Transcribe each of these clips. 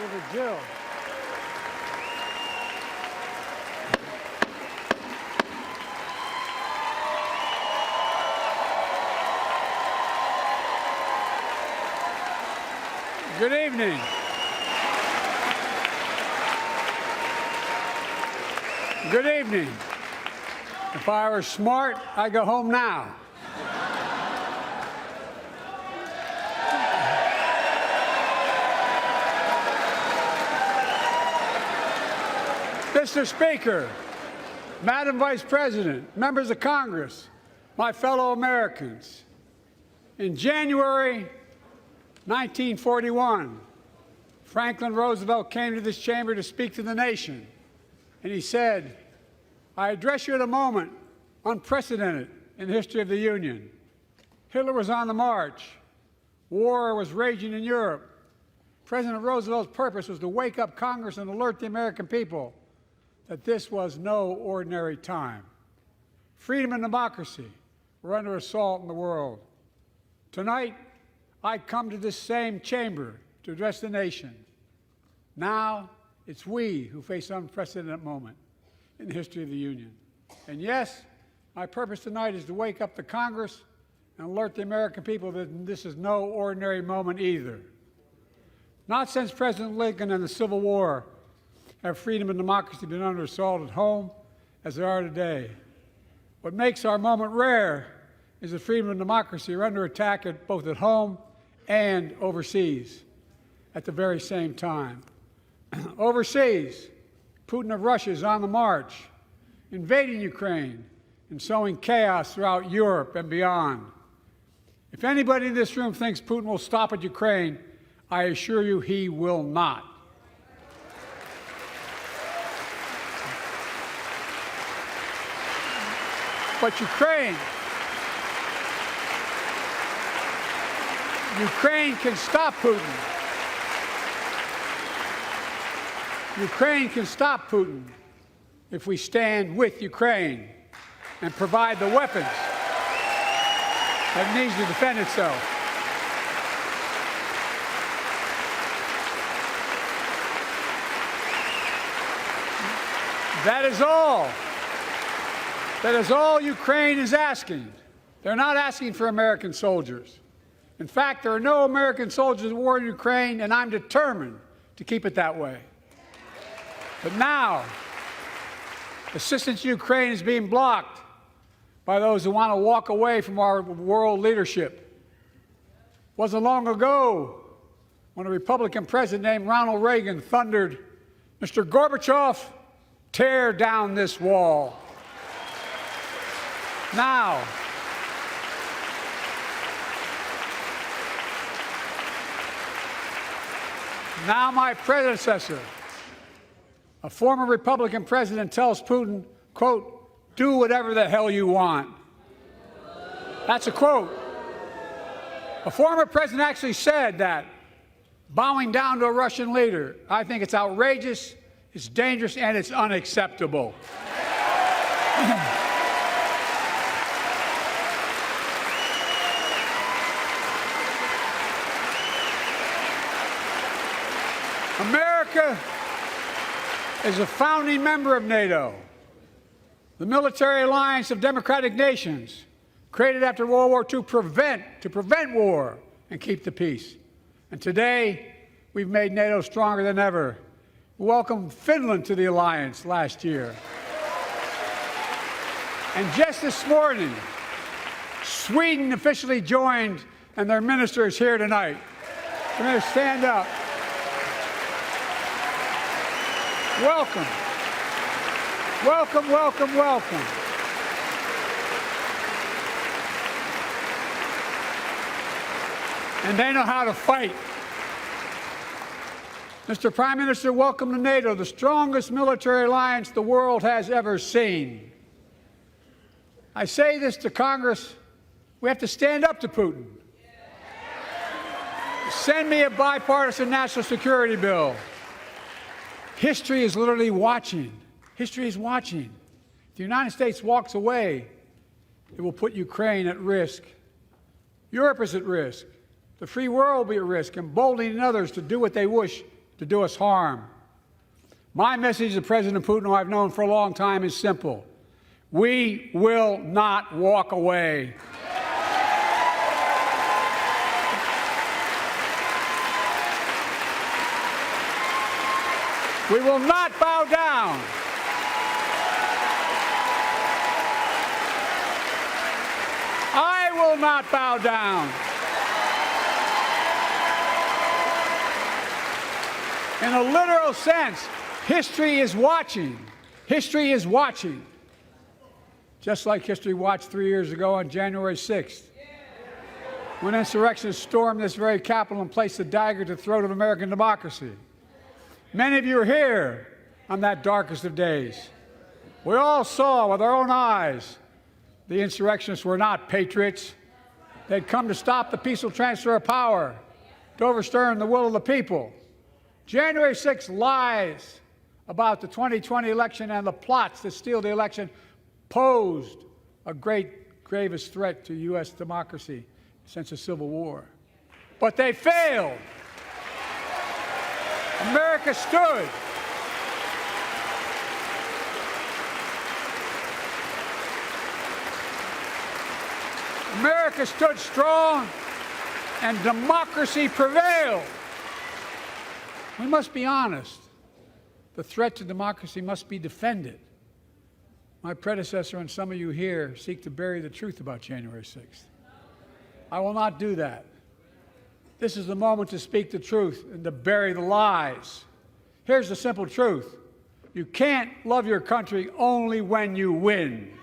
Senator Jill. Good evening. Good evening. If I were smart, I'd go home now. Mr. Speaker, Madam Vice President, members of Congress, my fellow Americans, in January 1941, Franklin Roosevelt came to this chamber to speak to the nation, and he said, "I address you at a moment unprecedented in the history of the Union. Hitler was on the march. War was raging in Europe. President Roosevelt's purpose was to wake up Congress and alert the American people that this was no ordinary time. Freedom and democracy were under assault in the world. Tonight, I come to this same chamber to address the nation. Now, it's we who face an unprecedented moment in the history of the Union. And yes, my purpose tonight is to wake up the Congress and alert the American people that this is no ordinary moment either. Not since President Lincoln and the Civil War have freedom and democracy been under assault at home as they are today. What makes our moment rare is that freedom and democracy are under attack both at home and overseas at the very same time. Overseas, Putin of Russia is on the march, invading Ukraine and sowing chaos throughout Europe and beyond. If anybody in this room thinks Putin will stop at Ukraine, I assure you he will not. But Ukraine can stop Putin. Ukraine can stop Putin if we stand with Ukraine and provide the weapons that it needs to defend itself. That is all. That is all Ukraine is asking. They're not asking for American soldiers. In fact, there are no American soldiers at war in Ukraine, and I'm determined to keep it that way. But now, assistance to Ukraine is being blocked by those who want to walk away from our world leadership. It wasn't long ago when a Republican president named Ronald Reagan thundered, "Mr. Gorbachev, tear down this wall." Now, my predecessor, a former Republican president, tells Putin, quote, "Do whatever the hell you want." That's a quote. A former president actually said that, bowing down to a Russian leader. I think it's outrageous, it's dangerous, and it's unacceptable. America is a founding member of NATO, the military alliance of democratic nations created after World War II to prevent war and keep the peace. And today, we've made NATO stronger than ever. We welcomed Finland to the alliance last year. And just this morning, Sweden officially joined, and their minister is here tonight. We're going to stand up. Welcome. Welcome, welcome, welcome. And they know how to fight. Mr. Prime Minister, welcome to NATO, the strongest military alliance the world has ever seen. I say this to Congress, we have to stand up to Putin. Send me a bipartisan national security bill. History is literally watching. History is watching. If the United States walks away, it will put Ukraine at risk. Europe is at risk. The free world will be at risk, emboldening others to do what they wish to do us harm. My message to President Putin, who I've known for a long time, is simple. We will not walk away. We will not bow down. I will not bow down. In a literal sense, history is watching. History is watching. Just like history watched 3 years ago on January 6th, when insurrectionists stormed this very Capitol and placed a dagger to the throat of American democracy. Many of you were here on that darkest of days. We all saw with our own eyes the insurrectionists were not patriots. They'd come to stop the peaceful transfer of power, to overturn the will of the people. January 6th lies about the 2020 election and the plots to steal the election posed a gravest threat to U.S. democracy since the Civil War. But they failed. America stood. America stood strong, and democracy prevailed. We must be honest. The threat to democracy must be defended. My predecessor and some of you here seek to bury the truth about January 6th. I will not do that. This is the moment to speak the truth and to bury the lies. Here's the simple truth. You can't love your country only when you win.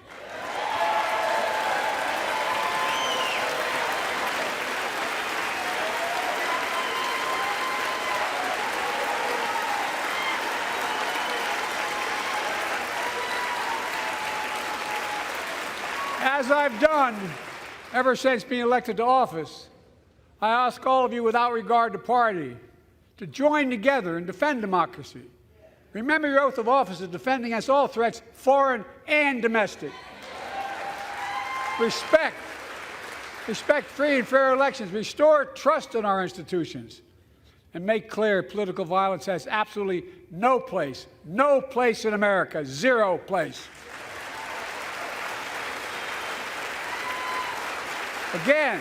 As I've done ever since being elected to office, I ask all of you, without regard to party, to join together and defend democracy. Remember your oath of office of defending against all threats, foreign and domestic. Respect free and fair elections, restore trust in our institutions, and make clear political violence has absolutely no place in America, zero place. Again,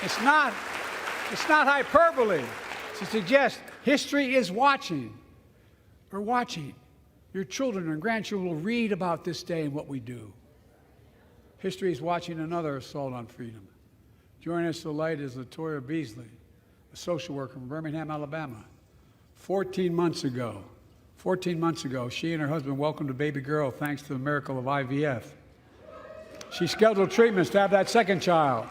it's not hyperbole to suggest history is watching. We're watching. Your children and grandchildren will read about this day and what we do. History is watching another assault on freedom. Joining us tonight is Latoya Beasley, a social worker from Birmingham, Alabama. 14 months ago, she and her husband welcomed a baby girl thanks to the miracle of IVF. She scheduled treatments to have that second child,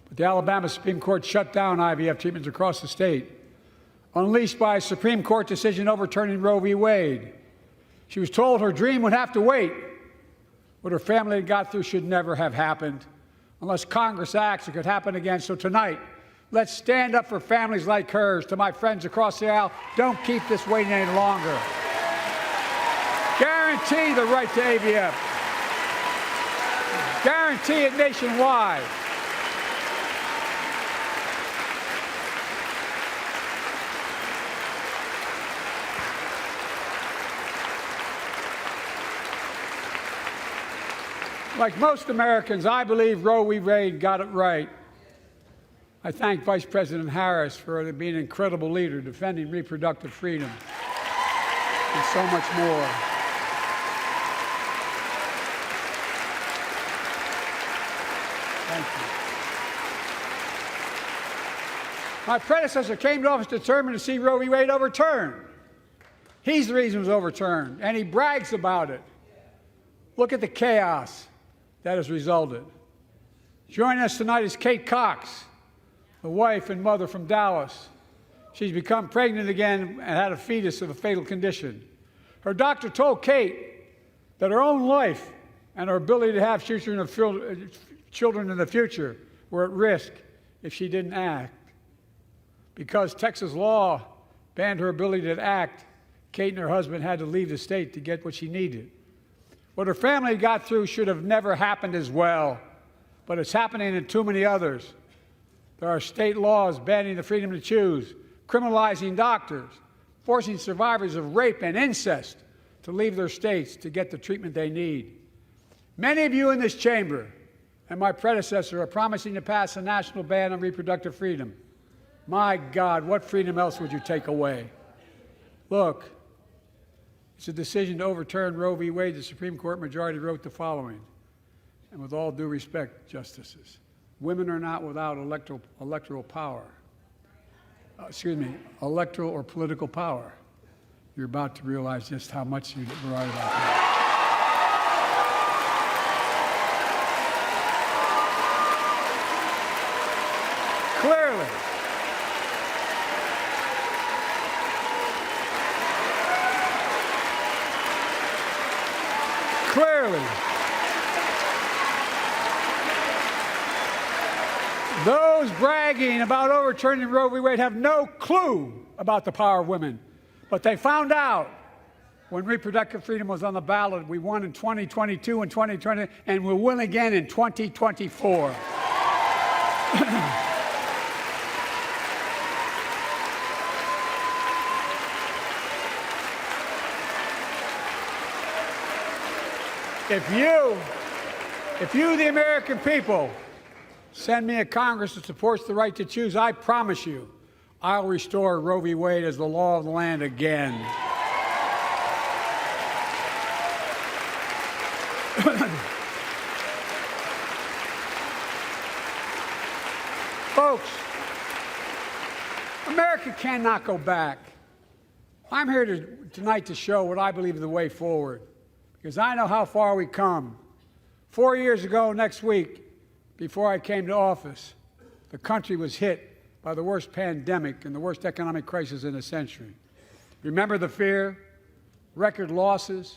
but the Alabama Supreme Court shut down IVF treatments across the state, unleashed by a Supreme Court decision overturning Roe v. Wade. She was told her dream would have to wait. What her family had got through should never have happened. Unless Congress acts, it could happen again. So tonight, let's stand up for families like hers. To my friends across the aisle, don't keep this waiting any longer. Guarantee the right to AVF. Guarantee it nationwide. Like most Americans, I believe Roe v. Wade got it right. I thank Vice President Harris for being an incredible leader, defending reproductive freedom, and so much more. Thank you. My predecessor came to office determined to see Roe v. Wade overturned. He's the reason it was overturned, and he brags about it. Look at the chaos that has resulted. Joining us tonight is Kate Cox, the wife and mother from Dallas. She's become pregnant again and had a fetus of a fatal condition. Her doctor told Kate that her own life and her ability to have children in the future were at risk if she didn't act. Because Texas law banned her ability to act, Kate and her husband had to leave the state to get what she needed. What her family got through should have never happened as well, but it's happening in too many others. There are state laws banning the freedom to choose, criminalizing doctors, forcing survivors of rape and incest to leave their states to get the treatment they need. Many of you in this chamber and my predecessor are promising to pass a national ban on reproductive freedom. My God, what freedom else would you take away? Look, it's a decision to overturn Roe v. Wade. The Supreme Court majority wrote the following, and with all due respect, justices, women are not without electoral power. Electoral or political power. You're about to realize just how much you were right about that. Clearly, those bragging about overturning Roe v. Wade have no clue about the power of women. But they found out when reproductive freedom was on the ballot. We won in 2022 and 2020, and we'll win again in 2024. If you, the American people, send me a Congress that supports the right to choose, I promise you, I'll restore Roe v. Wade as the law of the land again. Folks, America cannot go back. I'm here tonight to show what I believe is the way forward, because I know how far we come. 4 years ago next week, before I came to office, the country was hit by the worst pandemic and the worst economic crisis in a century. Remember the fear, record losses?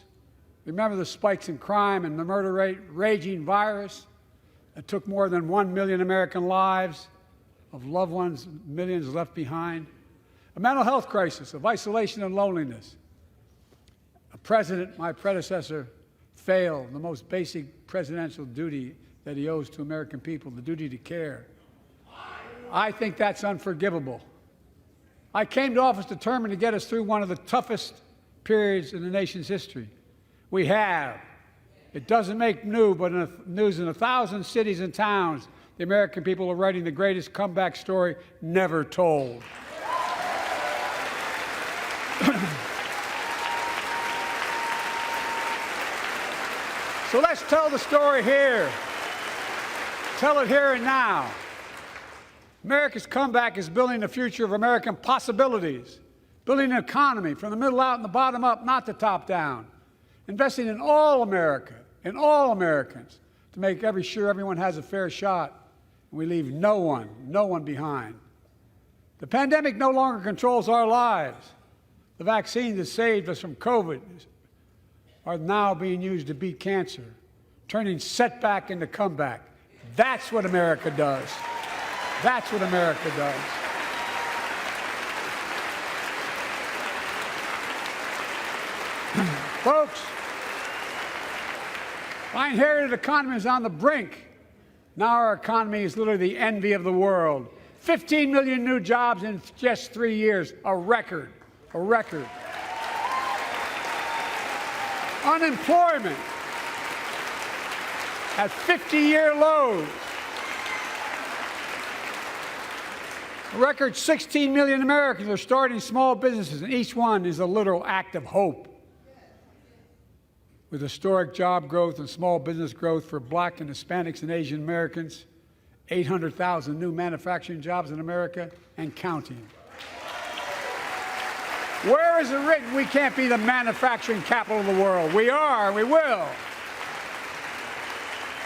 Remember the spikes in crime and the murder rate, raging virus that took more than 1 million American lives, of loved ones, millions left behind? A mental health crisis of isolation and loneliness. A president, my predecessor, failed the most basic presidential duty that he owes to American people, the duty to care. I think that's unforgivable. I came to office determined to get us through one of the toughest periods in the nation's history. We have. It doesn't make news, but in 1,000 cities and towns, the American people are writing the greatest comeback story never told. So let's tell the story here. Tell it here and now. America's comeback is building the future of American possibilities, building an economy from the middle out and the bottom up, not the top down, investing in all America, in all Americans, to make sure everyone has a fair shot, and we leave no one behind. The pandemic no longer controls our lives. The vaccines that saved us from COVID are now being used to beat cancer, turning setback into comeback. That's what America does. That's what America does. Folks, our inherited economy is on the brink. Now our economy is literally the envy of the world. 15 million new jobs in just 3 years, a record, a record. Unemployment at 50-year lows. A record 16 million Americans are starting small businesses, and each one is a literal act of hope. With historic job growth and small business growth for Black and Hispanics and Asian Americans, 800,000 new manufacturing jobs in America and counting. Where is it written we can't be the manufacturing capital of the world? We are, we will.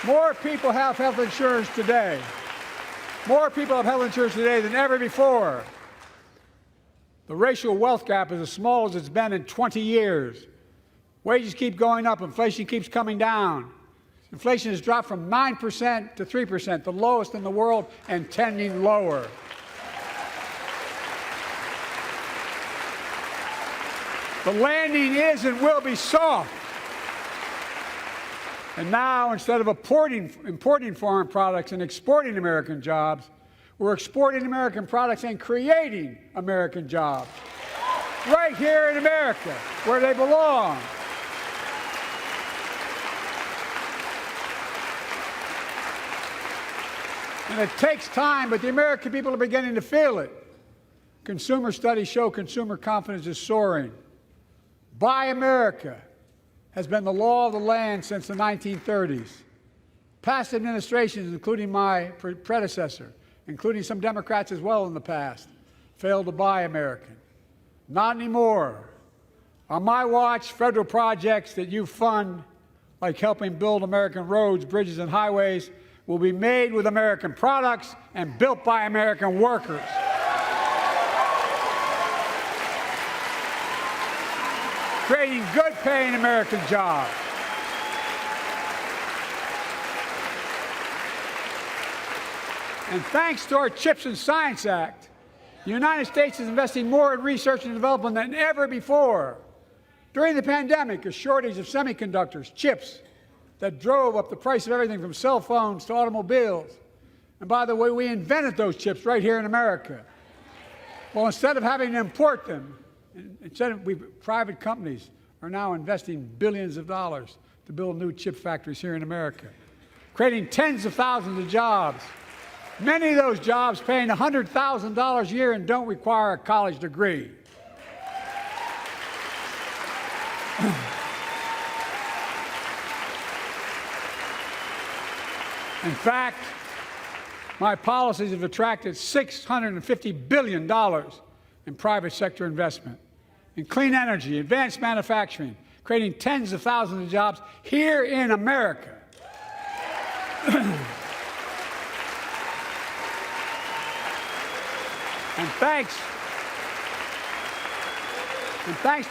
More people have health insurance today. More people have health insurance today than ever before. The racial wealth gap is as small as it's been in 20 years. Wages keep going up. Inflation keeps coming down. Inflation has dropped from 9% to 3%, the lowest in the world, and tending lower. The landing is and will be soft. And now, instead of importing foreign products and exporting American jobs, We're exporting American products and creating American jobs right here in America, where they belong. And it takes time, but the American people are beginning to feel it. Consumer studies show consumer confidence is soaring. Buy America has been the law of the land since the 1930s. Past administrations, including my predecessor, including some Democrats as well in the past, failed to buy American. Not anymore. On my watch, federal projects that you fund, like helping build American roads, bridges, and highways, will be made with American products and built by American workers. Creating good-paying American jobs. And thanks to our CHIPS and Science Act, the United States is investing more in research and development than ever before. During the pandemic, a shortage of semiconductors, chips, that drove up the price of everything from cell phones to automobiles. And by the way, we invented those chips right here in America. Well, instead of having to import them, private companies are now investing billions of dollars to build new chip factories here in America, creating tens of thousands of jobs. Many of those jobs paying $100,000 a year and don't require a college degree. In fact, my policies have attracted $650 billion in private sector investment in clean energy, advanced manufacturing, creating tens of thousands of jobs here in America. And thanks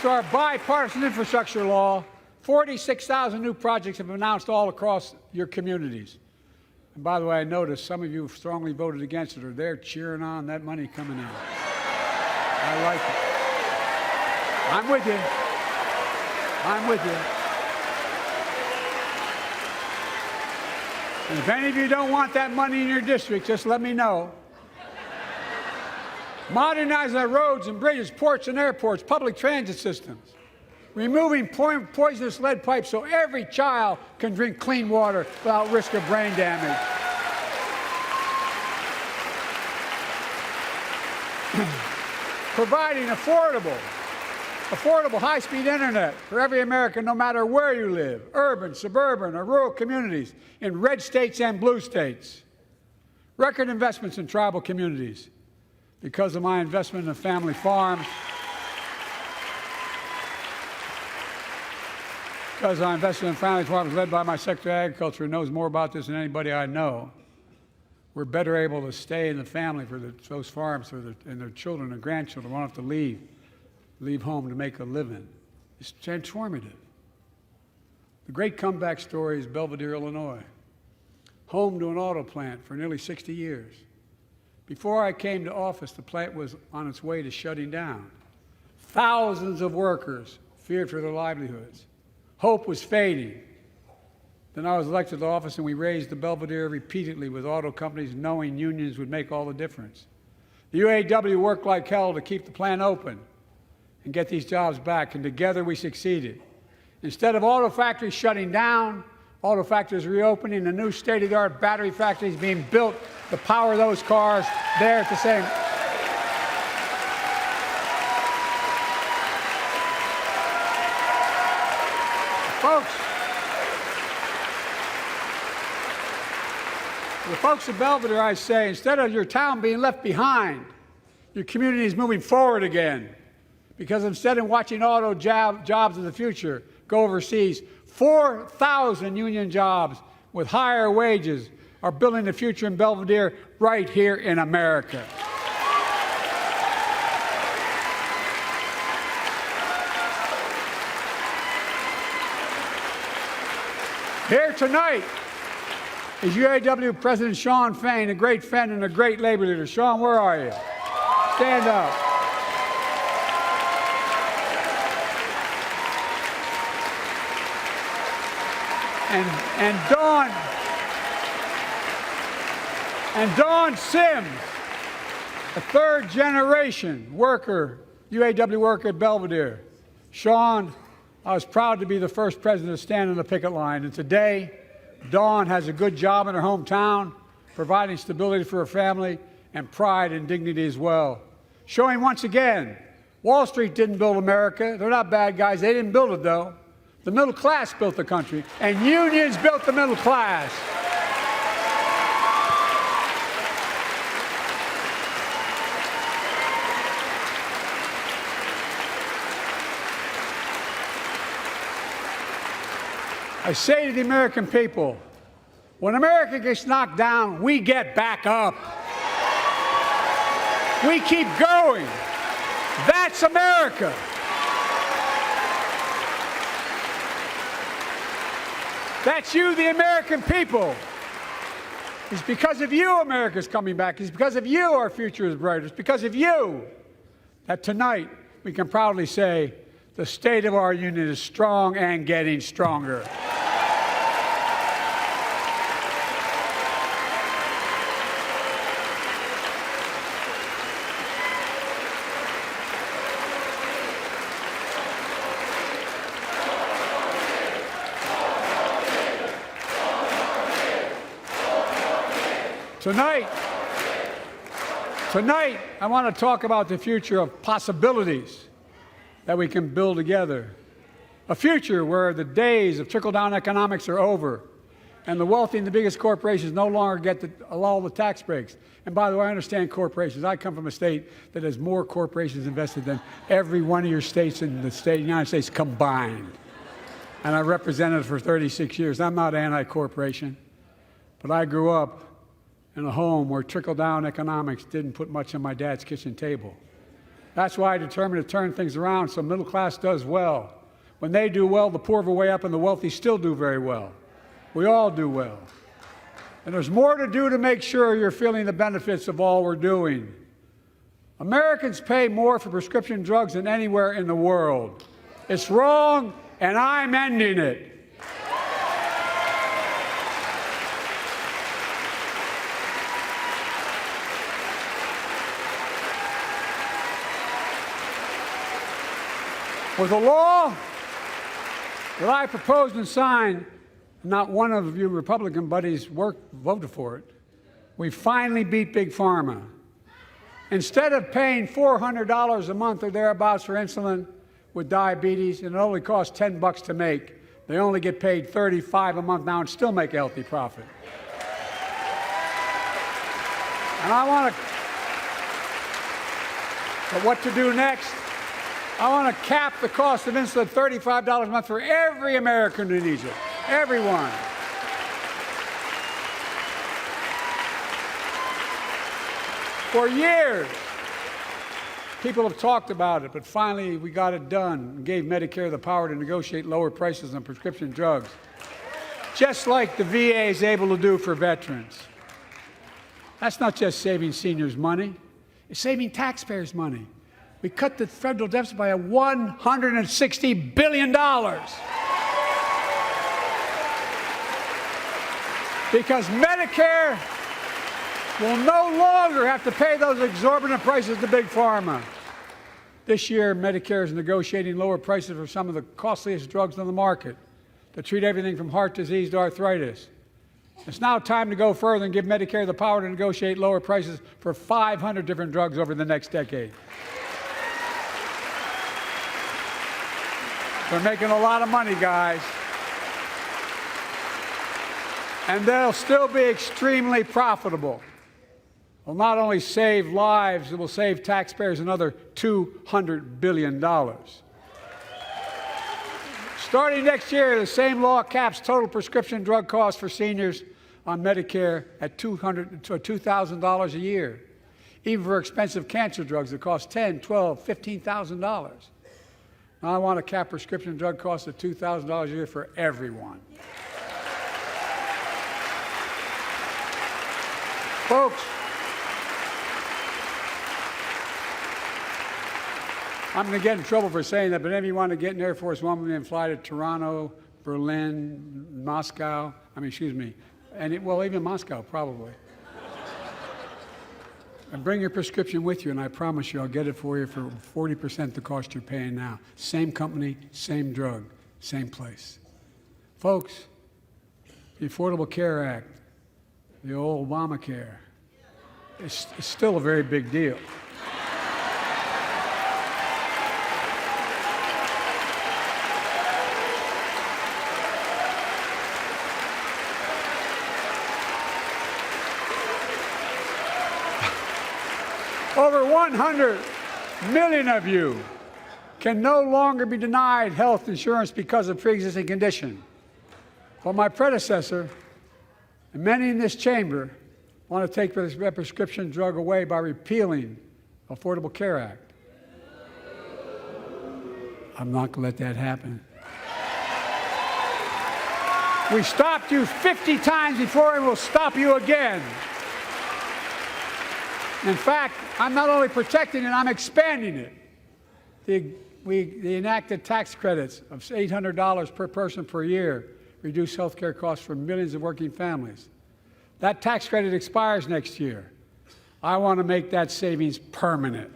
to our bipartisan infrastructure law, 46,000 new projects have been announced all across your communities. And by the way, I noticed some of you strongly voted against it, or they're cheering on that money coming in. I like it. I'm with you. I'm with you. And if any of you don't want that money in your district, just let me know. Modernizing our roads and bridges, ports and airports, public transit systems. Removing poisonous lead pipes so every child can drink clean water without risk of brain damage. Providing affordable high-speed internet for every American, no matter where you live, urban, suburban, or rural communities, in red states and blue states. Record investments in tribal communities. Because of my investment in the family farms, because I invested in family farms led by my Secretary of Agriculture, who knows more about this than anybody I know, we're better able to stay in the family for those farms and their children and grandchildren won't have to leave home to make a living. It's transformative. The great comeback story is Belvidere, Illinois, home to an auto plant for nearly 60 years. Before I came to office, the plant was on its way to shutting down. Thousands of workers feared for their livelihoods. Hope was fading. Then I was elected to office, and we raised the Belvidere repeatedly with auto companies, knowing unions would make all the difference. The UAW worked like hell to keep the plant open and get these jobs back, and together we succeeded. Instead of auto factories shutting down, auto factories reopening, and new state-of-the-art battery factories being built to power those cars there at the same. The folks of Belvidere, I say, instead of your town being left behind, your community is moving forward again. Because instead of watching auto jobs of the future go overseas, 4,000 union jobs with higher wages are building the future in Belvidere right here in America. Here tonight is UAW President Shawn Fain, a great friend and a great labor leader. Shawn, where are you? Stand up. And Dawn Sims, a third-generation worker, UAW worker at Belvedere. Sean, I was proud to be the first president to stand on the picket line, and today, Dawn has a good job in her hometown, providing stability for her family and pride and dignity as well. Showing once again, Wall Street didn't build America. They're not bad guys. They didn't build it, though. The middle class built the country, and unions built the middle class. I say to the American people, when America gets knocked down, we get back up. We keep going. That's America. That's you, the American people. It's because of you America's coming back. It's because of you our future is brighter. It's because of you that tonight we can proudly say the state of our union is strong and getting stronger. Tonight, I want to talk about the future of possibilities that we can build together. A future where the days of trickle-down economics are over, and the wealthy and the biggest corporations no longer get all the tax breaks. And by the way, I understand corporations. I come from a state that has more corporations invested than every one of your states in the United States combined. And I represented it for 36 years. I'm not anti-corporation, but I grew up in a home where trickle-down economics didn't put much on my dad's kitchen table. That's why I determined to turn things around so middle class does well. When they do well, the poor go way up and the wealthy still do very well. We all do well. And there's more to do to make sure you're feeling the benefits of all we're doing. Americans pay more for prescription drugs than anywhere in the world. It's wrong, and I'm ending it. With a law that I proposed and signed, not one of you Republican buddies voted for it, we finally beat Big Pharma. Instead of paying $400 a month or thereabouts for insulin with diabetes, and it only costs $10 to make, they only get paid $35 a month now and still make a healthy profit. And but what to do next? I want to cap the cost of insulin at $35 a month for every American who needs it. Everyone. For years, people have talked about it, but finally we got it done and gave Medicare the power to negotiate lower prices on prescription drugs, just like the VA is able to do for veterans. That's not just saving seniors money, it's saving taxpayers money. We cut the federal deficit by $160 billion. Because Medicare will no longer have to pay those exorbitant prices to Big Pharma. This year, Medicare is negotiating lower prices for some of the costliest drugs on the market to treat everything from heart disease to arthritis. It's now time to go further and give Medicare the power to negotiate lower prices for 500 different drugs over the next decade. They're making a lot of money, guys. And they'll still be extremely profitable. Will not only save lives, it will save taxpayers another $200 billion. Starting next year, the same law caps total prescription drug costs for seniors on Medicare at $2,000 a year, even for expensive cancer drugs that cost $10,000, $12,000, $15,000. Now I want to cap prescription drug costs at $2,000 a year for everyone. Folks, I'm going to get in trouble for saying that, but if you want to get an Air Force One and fly to Toronto, Berlin, Moscow, even Moscow, probably. And bring your prescription with you, and I promise you I'll get it for you for 40% the cost you're paying now. Same company, same drug, same place. Folks, the Affordable Care Act, the old Obamacare, is still a very big deal. Over 100 million of you can no longer be denied health insurance because of pre-existing condition. But my predecessor, and many in this chamber, want to take this prescription drug away by repealing the Affordable Care Act. I'm not going to let that happen. We stopped you 50 times before, and we'll stop you again. In fact, I'm not only protecting it, I'm expanding it. We enacted tax credits of $800 per person per year, reduce health care costs for millions of working families. That tax credit expires next year. I want to make that savings permanent.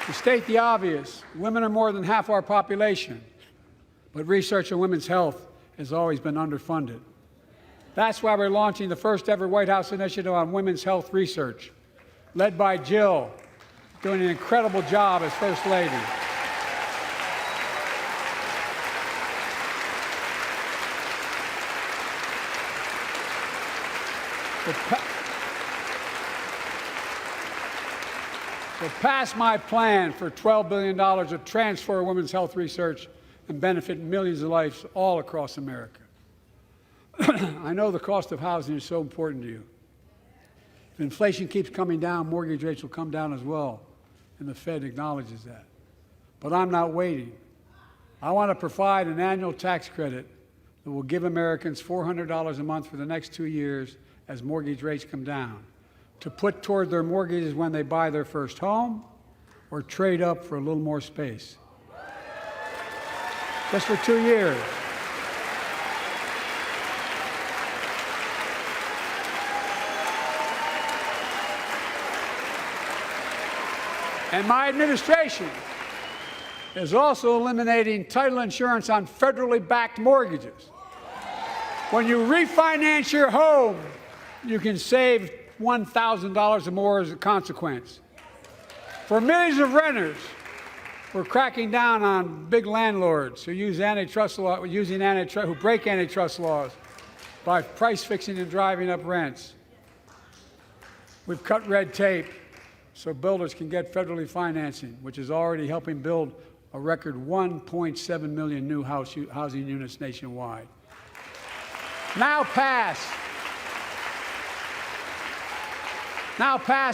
To state the obvious, women are more than half our population. But research on women's health has always been underfunded. That's why we're launching the first ever White House initiative on women's health research, led by Jill, doing an incredible job as First Lady. So pass my plan for $12 billion to transfer women's health research and benefit millions of lives all across America. I know the cost of housing is so important to you. If inflation keeps coming down, mortgage rates will come down as well, and the Fed acknowledges that. But I'm not waiting. I want to provide an annual tax credit that will give Americans $400 a month for the next 2 years as mortgage rates come down, to put toward their mortgages when they buy their first home or trade up for a little more space. Just for 2 years. And my administration is also eliminating title insurance on federally backed mortgages. When you refinance your home, you can save $1,000 or more as a consequence. For millions of renters, we're cracking down on big landlords who use antitrust law, who break antitrust laws by price fixing and driving up rents. We've cut red tape so builders can get federally financing, which is already helping build a record 1.7 million new housing units nationwide. Now pass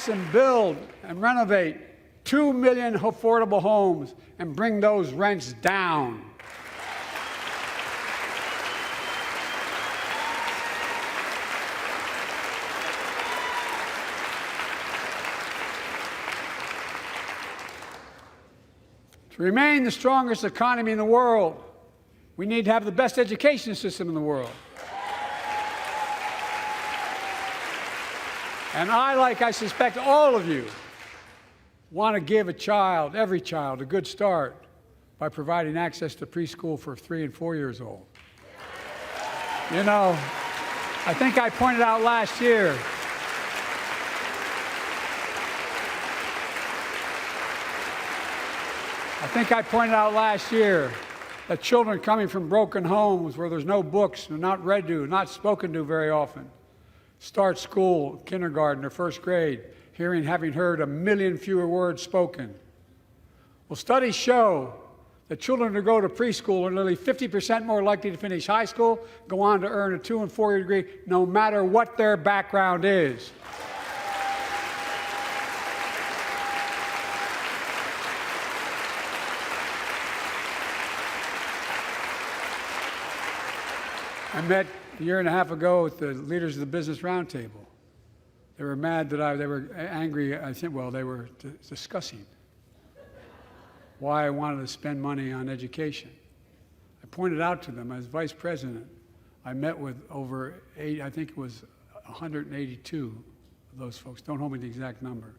and build and renovate 2 million affordable homes and bring those rents down. To remain the strongest economy in the world, we need to have the best education system in the world. And I suspect all of you, want to give every child, a good start by providing access to preschool for 3 and 4 years old. You know, I think I pointed out last year that children coming from broken homes where there's no books, they're not read to, not spoken to very often, start school, kindergarten, or first grade, having heard 1 million fewer words spoken. Well, studies show that children who go to preschool are nearly 50% more likely to finish high school, go on to earn a 2- and 4-year degree, no matter what their background is. I met a year and a half ago with the leaders of the Business Roundtable. They were mad that they were angry, I think, well, they were discussing why I wanted to spend money on education. I pointed out to them as vice president, I met with over 182 of those folks. Don't hold me to the exact number.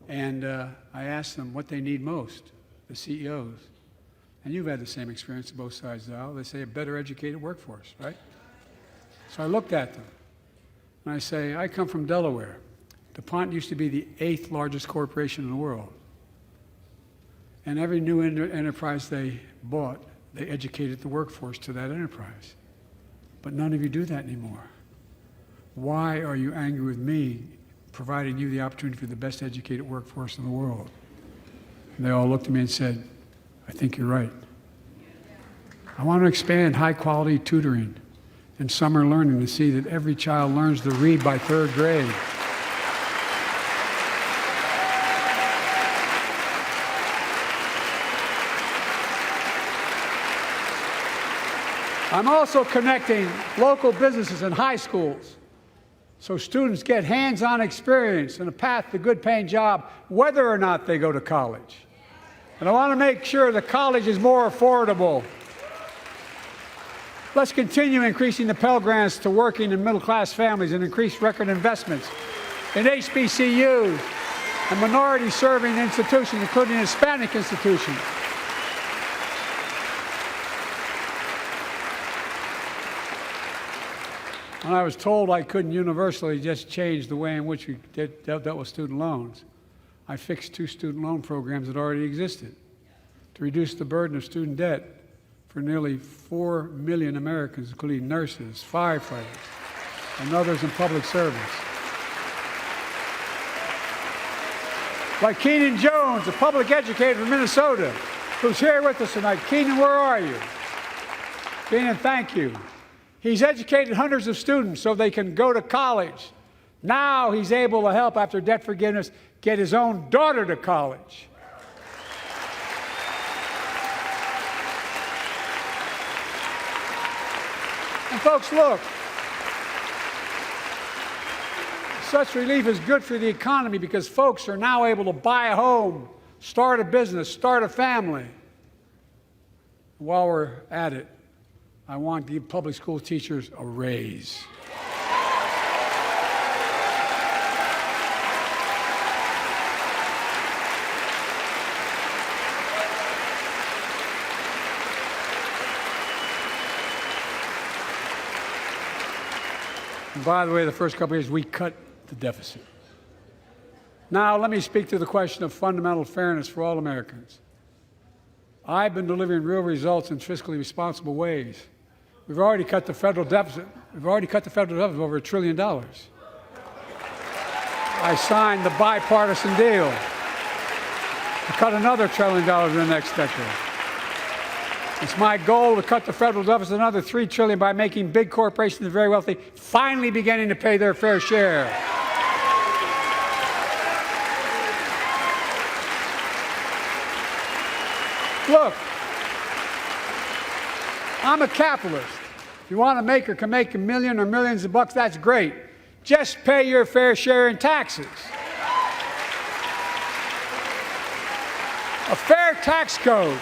And I asked them what they need most, the CEOs. And you've had the same experience on both sides of the aisle. They say a better educated workforce, right? So I looked at them, and I say, I come from Delaware. DuPont used to be the 8th largest corporation in the world. And every new enterprise they bought, they educated the workforce to that enterprise. But none of you do that anymore. Why are you angry with me providing you the opportunity for the best educated workforce in the world? And they all looked at me and said, I think you're right. I want to expand high-quality tutoring and summer learning to see that every child learns to read by 3rd grade. I'm also connecting local businesses and high schools so students get hands-on experience and a path to a good-paying job whether or not they go to college. And I want to make sure the college is more affordable. Let's continue increasing the Pell Grants to working and middle-class families and increase record investments in HBCUs and minority-serving institutions, including Hispanic institutions. When I was told I couldn't universally just change the way in which we dealt with student loans, I fixed 2 student loan programs that already existed to reduce the burden of student debt for nearly 4 million Americans, including nurses, firefighters, and others in public service. Like Keenan Jones, a public educator from Minnesota, who's here with us tonight. Keenan, where are you? Keenan, thank you. He's educated hundreds of students so they can go to college. Now he's able to help, after debt forgiveness, get his own daughter to college. And folks, look, such relief is good for the economy because folks are now able to buy a home, start a business, start a family. While we're at it, I want to give public school teachers a raise. And by the way, the first couple of years, we cut the deficit. Now, let me speak to the question of fundamental fairness for all Americans. I've been delivering real results in fiscally responsible ways. We've already cut the federal deficit. We've already cut the federal deficit over $1 trillion. I signed the bipartisan deal to cut another $1 trillion in the next decade. It's my goal to cut the federal deficit another $3 trillion by making big corporations and very wealthy finally beginning to pay their fair share. Look, I'm a capitalist. If you want to make or can make $1 million or millions of bucks, that's great. Just pay your fair share in taxes. A fair tax code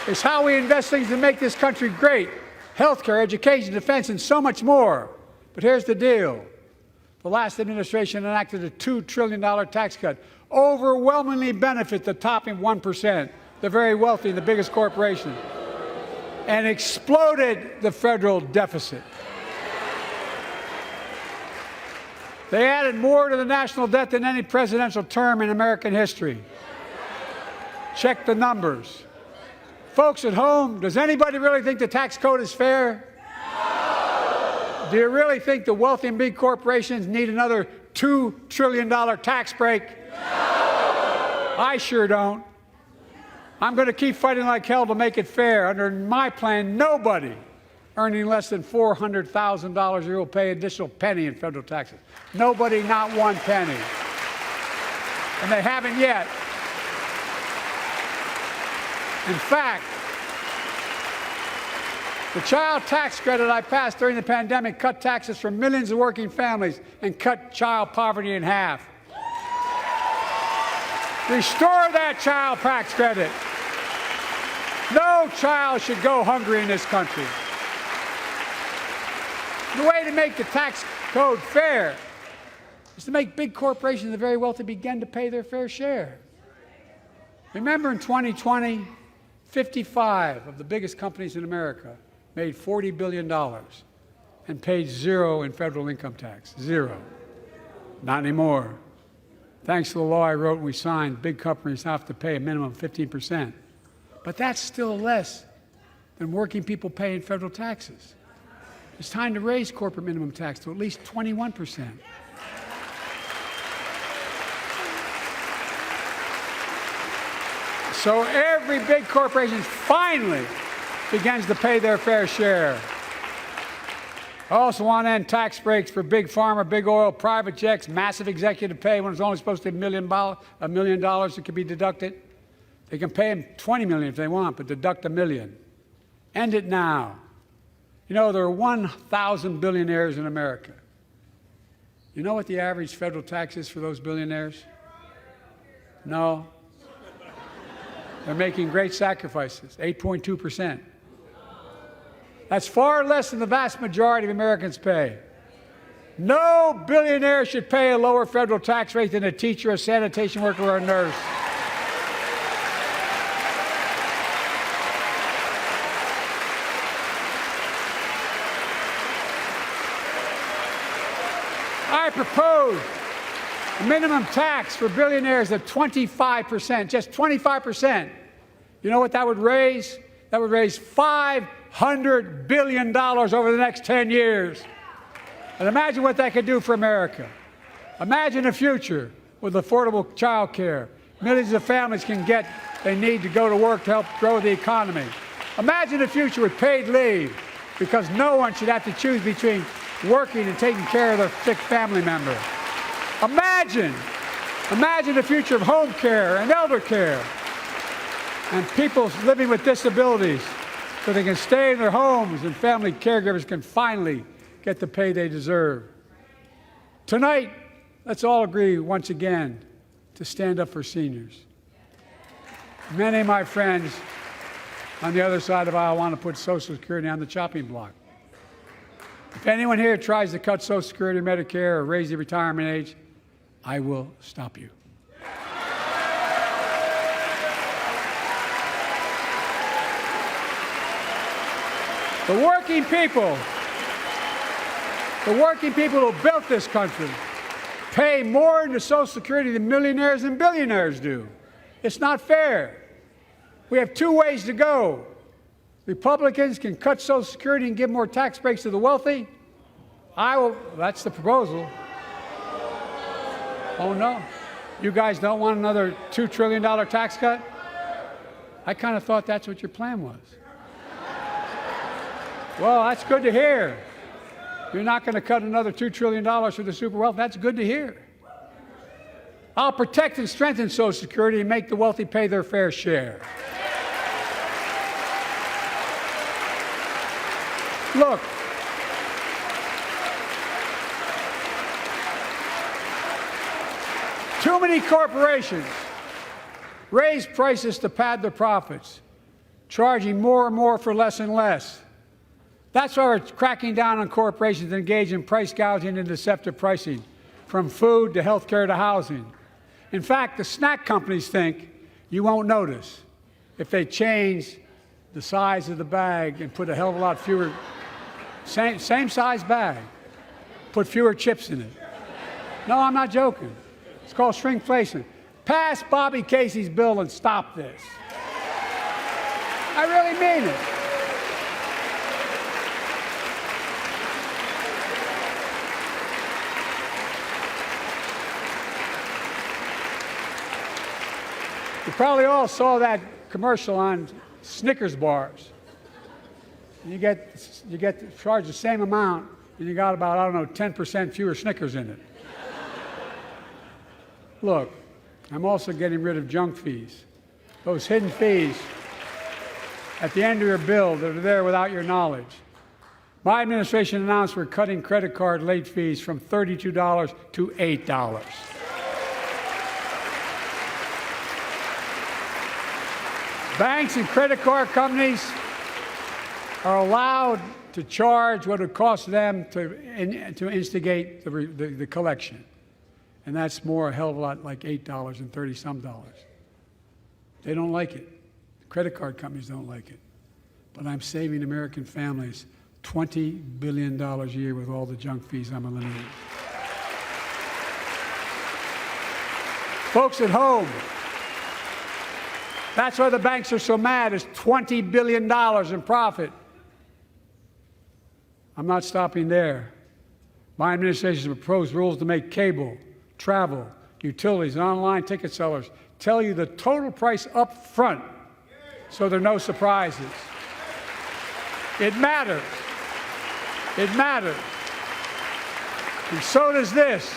is how we invest things to make this country great. Healthcare, education, defense, and so much more. But here's the deal. The last administration enacted a $2 trillion tax cut, overwhelmingly benefit the top 1%. The very wealthy and the biggest corporation, and exploded the federal deficit. They added more to the national debt than any presidential term in American history. Check the numbers. Folks at home, does anybody really think the tax code is fair? No. Do you really think the wealthy and big corporations need another $2 trillion tax break? No. I sure don't. I'm going to keep fighting like hell to make it fair. Under my plan, nobody earning less than $400,000 a year will pay an additional penny in federal taxes. Nobody, not one penny. And they haven't yet. In fact, the child tax credit I passed during the pandemic cut taxes for millions of working families and cut child poverty in half. Restore that child tax credit. No child should go hungry in this country. The way to make the tax code fair is to make big corporations and the very wealthy begin to pay their fair share. Remember in 2020, 55 of the biggest companies in America made $40 billion and paid zero in federal income tax. Zero. Not anymore. Thanks to the law I wrote and we signed, big companies have to pay a minimum of 15%. But that's still less than working people pay in federal taxes. It's time to raise corporate minimum tax to at least 21%. So every big corporation finally begins to pay their fair share. I also want to end tax breaks for big pharma, big oil, private jets, massive executive pay when it's only supposed to be $1 million that could be deducted. They can pay them $20 million if they want, but deduct $1 million. End it now. You know, there are 1,000 billionaires in America. You know what the average federal tax is for those billionaires? No. They're making great sacrifices, 8.2%. That's far less than the vast majority of Americans pay. No billionaire should pay a lower federal tax rate than a teacher, a sanitation worker, or a nurse. I propose a minimum tax for billionaires of 25%, just 25%. You know what that would raise? That would raise $500 billion over the next 10 years. And imagine what that could do for America. Imagine a future with affordable child care. Millions of families can get they need to go to work to help grow the economy. Imagine a future with paid leave, because no one should have to choose between working and taking care of their sick family member. Imagine a future of home care and elder care, and people living with disabilities so they can stay in their homes and family caregivers can finally get the pay they deserve. Tonight, let's all agree once again to stand up for seniors. Many of my friends on the other side of the aisle want to put Social Security on the chopping block. If anyone here tries to cut Social Security or Medicare or raise the retirement age, I will stop you. The working people who built this country pay more into Social Security than millionaires and billionaires do. It's not fair. We have two ways to go. Republicans can cut Social Security and give more tax breaks to the wealthy. That's the proposal. Oh no, you guys don't want another $2 trillion tax cut? I kind of thought that's what your plan was. Well, that's good to hear. You're not going to cut another $2 trillion for the super wealthy. That's good to hear. I'll protect and strengthen Social Security and make the wealthy pay their fair share. Look, too many corporations raise prices to pad their profits, charging more and more for less and less. That's why we're cracking down on corporations that engage in price gouging and deceptive pricing, from food to health care to housing. In fact, the snack companies think you won't notice if they change the size of the bag and put a hell of a lot fewer, same size bag, put fewer chips in it. No, I'm not joking. It's called shrinkflation. Pass Bobby Casey's bill and stop this. I really mean it. You probably all saw that commercial on Snickers bars. You get charged the same amount, and you got about, 10% fewer Snickers in it. Look, I'm also getting rid of junk fees, those hidden fees at the end of your bill that are there without your knowledge. My administration announced we're cutting credit card late fees from $32 to $8. Banks and credit card companies are allowed to charge what it costs them to instigate the collection. And that's more a hell of a lot like $8 and 30-some dollars. They don't like it. Credit card companies don't like it. But I'm saving American families $20 billion a year with all the junk fees I'm eliminating. Folks at home, that's why the banks are so mad. It's $20 billion in profit. I'm not stopping there. My administration has proposed rules to make cable, travel, utilities, and online ticket sellers tell you the total price up front so there are no surprises. It matters. It matters. And so does this.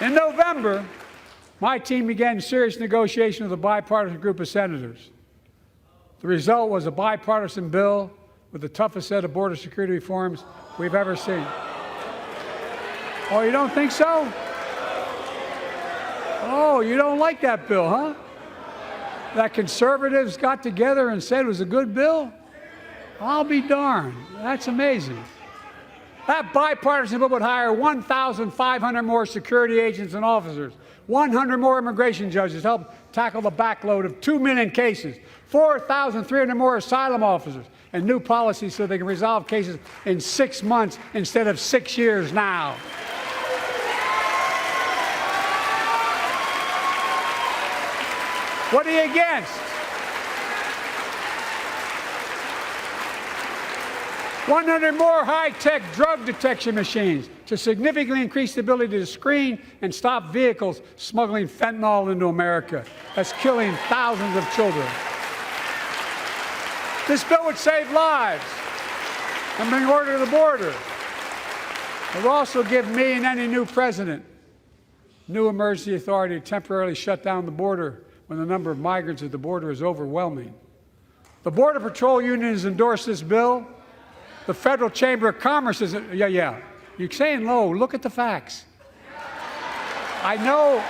In November, my team began serious negotiation with a bipartisan group of senators. The result was a bipartisan bill with the toughest set of border security reforms we've ever seen. Oh, you don't think so? Oh, you don't like that bill, huh? That conservatives got together and said it was a good bill? I'll be darned. That's amazing. That bipartisan bill would hire 1,500 more security agents and officers, 100 more immigration judges to help tackle the backload of 2 million cases, 4,300 more asylum officers, and new policies so they can resolve cases in 6 months instead of 6 years now. What are you against? 100 more high-tech drug detection machines to significantly increase the ability to screen and stop vehicles smuggling fentanyl into America. That's killing thousands of children. This bill would save lives and bring order to the border. It will also give me and any new president new emergency authority to temporarily shut down the border when the number of migrants at the border is overwhelming. The Border Patrol Union has endorsed this bill. The Federal Chamber of Commerce is, yeah. You're saying low. Look at the facts. I know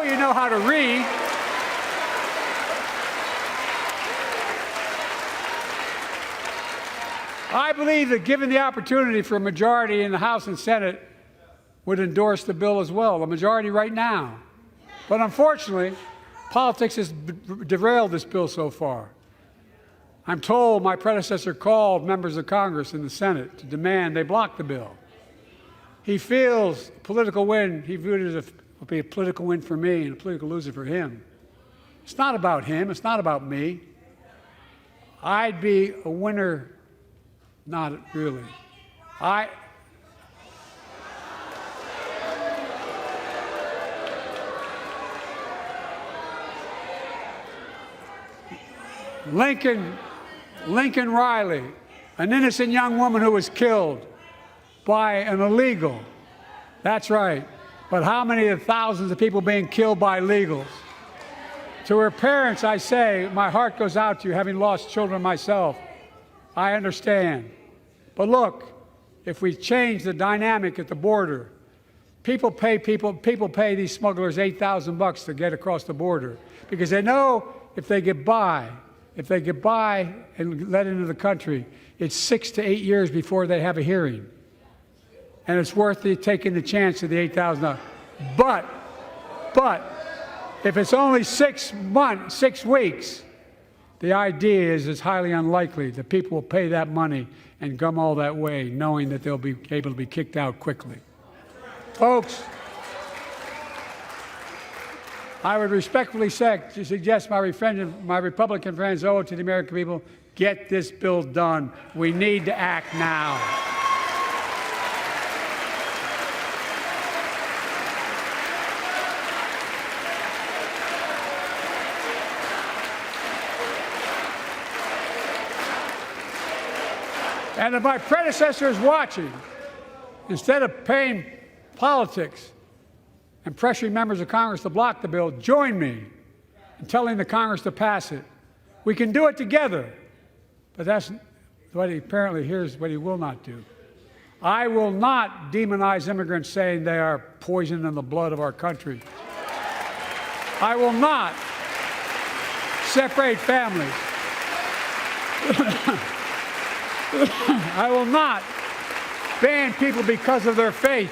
you know how to read. I believe that given the opportunity for a majority in the House and Senate would endorse the bill as well, a majority right now. But unfortunately, politics has derailed this bill so far. I'm told my predecessor called members of Congress in the Senate to demand they block the bill. He feels a political win. He viewed it as a political win for me and a political loser for him. It's not about him. It's not about me. I'd be a winner. Not really. Lincoln Riley, an innocent young woman who was killed by an illegal. That's right. But how many of the thousands of people being killed by illegals? To her parents, I say, my heart goes out to you, having lost children myself. I understand. But look, if we change the dynamic at the border, people pay these smugglers $8,000 to get across the border because they know if they get by and let into the country, it's 6 to 8 years before they have a hearing. And it's worth taking the chance of the $8,000. But if it's only 6 weeks, the idea is it's highly unlikely that people will pay that money and come all that way knowing that they'll be able to be kicked out quickly. Folks, I would respectfully suggest my Republican friends owe it to the American people, get this bill done. We need to act now. And if my predecessor is watching, instead of paying politics and pressuring members of Congress to block the bill, join me in telling the Congress to pass it. We can do it together. But that's what here's what he will not do. I will not demonize immigrants saying they are poison in the blood of our country. I will not separate families. I will not ban people because of their faith.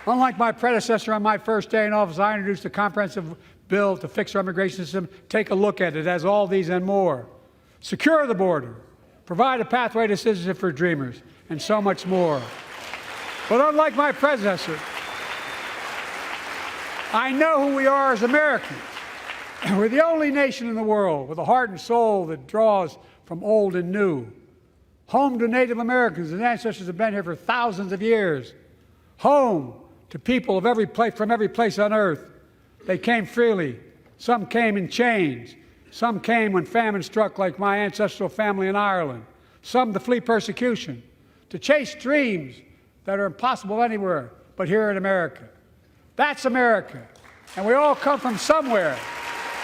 Unlike my predecessor on my first day in office, I introduced a comprehensive bill to fix our immigration system. Take a look at it. It has all these and more. Secure the border. Provide a pathway to citizenship for dreamers, and so much more. But unlike my predecessor, I know who we are as Americans. We're the only nation in the world with a heart and soul that draws from old and new. Home to Native Americans, and ancestors have been here for thousands of years. Home to people of every place, from every place on earth. They came freely. Some came in chains. Some came when famine struck, like my ancestral family in Ireland. Some to flee persecution, to chase dreams that are impossible anywhere but here in America. That's America. And we all come from somewhere,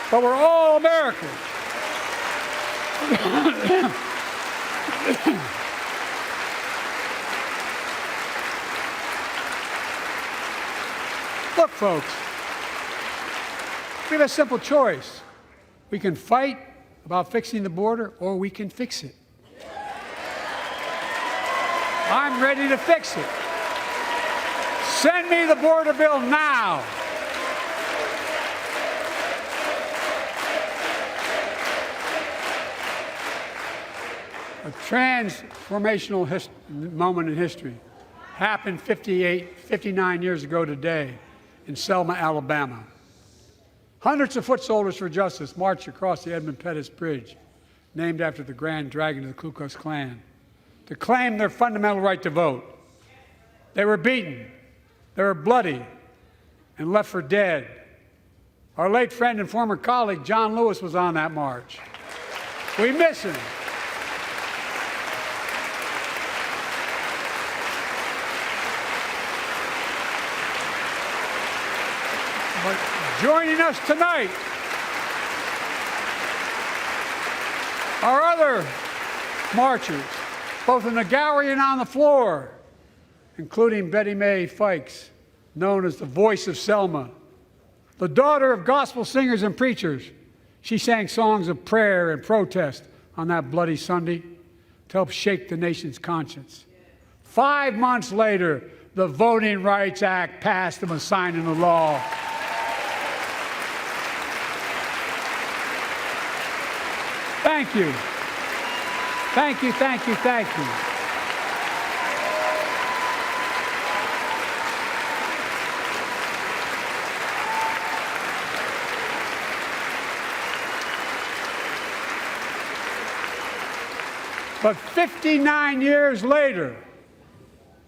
but we're all Americans. Look, folks, we have a simple choice. We can fight about fixing the border, or we can fix it. I'm ready to fix it. Send me the border bill now. A transformational moment in history happened 59 years ago today in Selma, Alabama. Hundreds of foot soldiers for justice marched across the Edmund Pettus Bridge, named after the Grand Dragon of the Ku Klux Klan, to claim their fundamental right to vote. They were beaten, they were bloody, and left for dead. Our late friend and former colleague, John Lewis, was on that march. We miss him. But joining us tonight are other marchers, both in the gallery and on the floor, including Betty Mae Fikes, known as the voice of Selma. The daughter of gospel singers and preachers, she sang songs of prayer and protest on that bloody Sunday to help shake the nation's conscience. 5 months later, the Voting Rights Act passed and was signed into law. Thank you. Thank you, thank you, thank you. But 59 years later,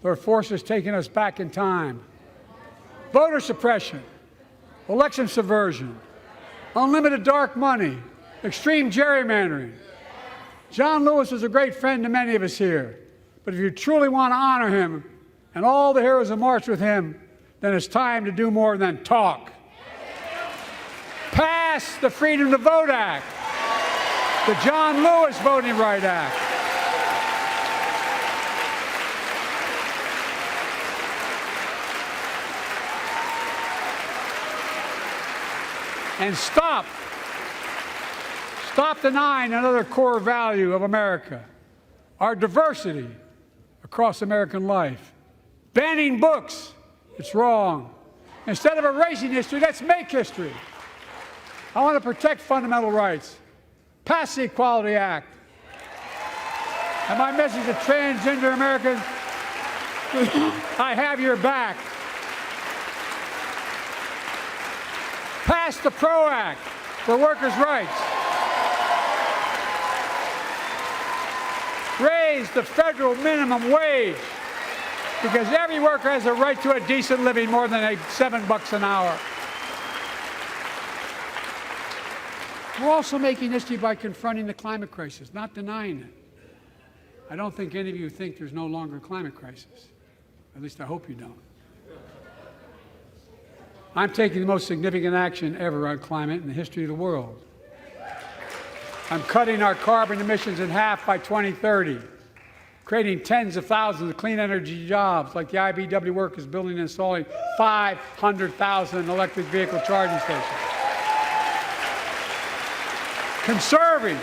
there are forces taking us back in time. Voter suppression, election subversion, unlimited dark money, extreme gerrymandering. John Lewis was a great friend to many of us here. But if you truly want to honor him and all the heroes who marched with him, then it's time to do more than talk. Pass the Freedom to Vote Act, the John Lewis Voting Rights Act. And stop denying another core value of America, our diversity across American life. Banning books, it's wrong. Instead of erasing history, let's make history. I want to protect fundamental rights. Pass the Equality Act. And my message to transgender Americans, I have your back. Pass the PRO Act for workers' rights. Raise the federal minimum wage, because every worker has a right to a decent living more than $7 an hour. We're also making history by confronting the climate crisis, not denying it. I don't think any of you think there's no longer a climate crisis. At least I hope you don't. I'm taking the most significant action ever on climate in the history of the world. I'm cutting our carbon emissions in half by 2030, creating tens of thousands of clean energy jobs, like the IBEW workers building and installing 500,000 electric vehicle charging stations. conserving